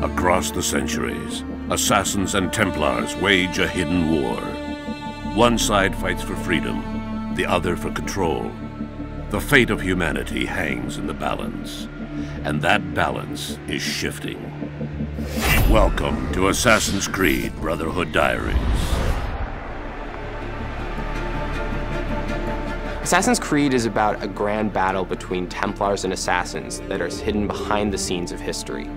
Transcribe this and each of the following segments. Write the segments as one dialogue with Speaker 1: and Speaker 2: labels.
Speaker 1: Across the centuries, assassins and Templars wage a hidden war. One side fights for freedom, the other for control. The fate of humanity hangs in the balance, and that balance is shifting. Welcome to Assassin's Creed Brotherhood Diaries.
Speaker 2: Assassin's Creed is about a grand battle between Templars and Assassins that is hidden behind the scenes of history.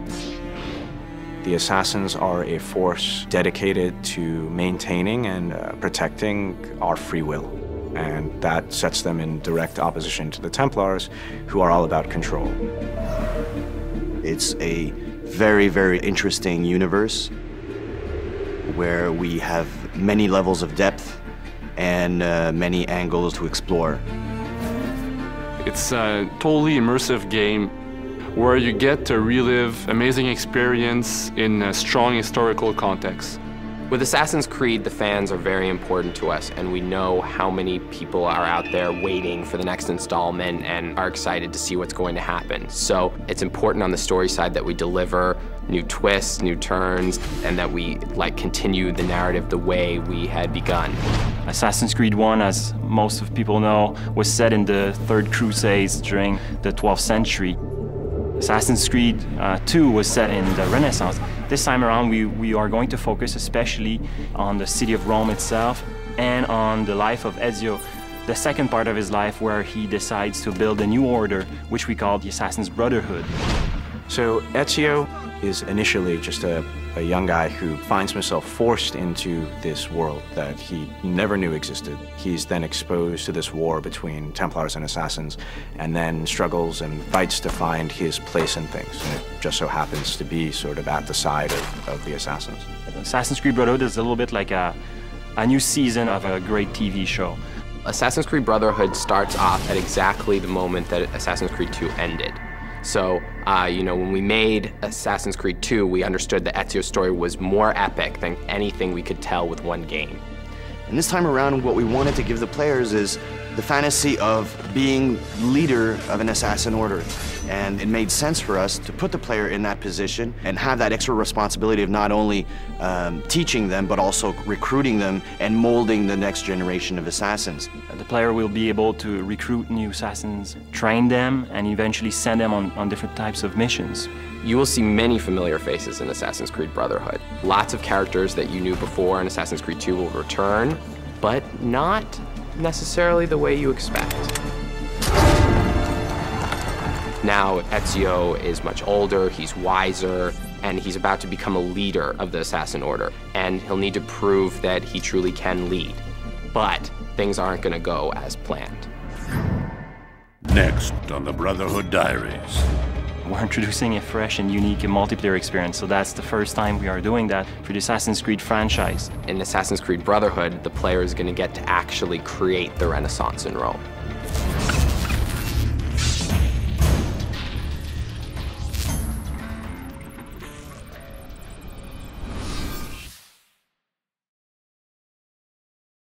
Speaker 3: The Assassins are a force dedicated to maintaining and protecting our free will. And that sets them in direct opposition to the Templars, who are all about control.
Speaker 4: It's a very, very interesting universe where we have many levels of depth and many angles to explore.
Speaker 5: It's a totally immersive game where you get to relive amazing experience in a strong historical context.
Speaker 2: With Assassin's Creed, the fans are very important to us, and we know how many people are out there waiting for the next installment and are excited to see what's going to happen. So it's important on the story side that we deliver new twists, new turns, and that we continue the narrative the way we had begun.
Speaker 6: Assassin's Creed 1, as most of people know, was set in the Third Crusades during the 12th century. Assassin's Creed 2 was set in the Renaissance. This time around, we are going to focus especially on the city of Rome itself and on the life of Ezio, the second part of his life where he decides to build a new order, which we call the Assassin's Brotherhood.
Speaker 3: So Ezio is initially just a young guy who finds himself forced into this world that he never knew existed. He's then exposed to this war between Templars and Assassins, and then struggles and fights to find his place in things. And it just so happens to be sort of at the side of the Assassins.
Speaker 6: Assassin's Creed Brotherhood is a little bit like a new season of a great TV show.
Speaker 2: Assassin's Creed Brotherhood starts off at exactly the moment that Assassin's Creed 2 ended. So, when we made Assassin's Creed 2, we understood that Ezio's story was more epic than anything we could tell with one game.
Speaker 4: And this time around, what we wanted to give the players is the fantasy of being leader of an assassin order. And it made sense for us to put the player in that position and have that extra responsibility of not only teaching them, but also recruiting them and molding the next generation of assassins.
Speaker 6: The player will be able to recruit new assassins, train them, and eventually send them on different types of missions.
Speaker 2: You will see many familiar faces in Assassin's Creed Brotherhood. Lots of characters that you knew before in Assassin's Creed 2 will return, but not necessarily the way you expect. Now Ezio is much older, he's wiser, and he's about to become a leader of the Assassin Order. And he'll need to prove that he truly can lead. But things aren't going to go as planned.
Speaker 1: Next on the Brotherhood Diaries.
Speaker 6: We're introducing a fresh and unique multiplayer experience, so that's the first time we are doing that for the Assassin's Creed franchise.
Speaker 2: In Assassin's Creed Brotherhood, the player is going to get to actually create the Renaissance in Rome.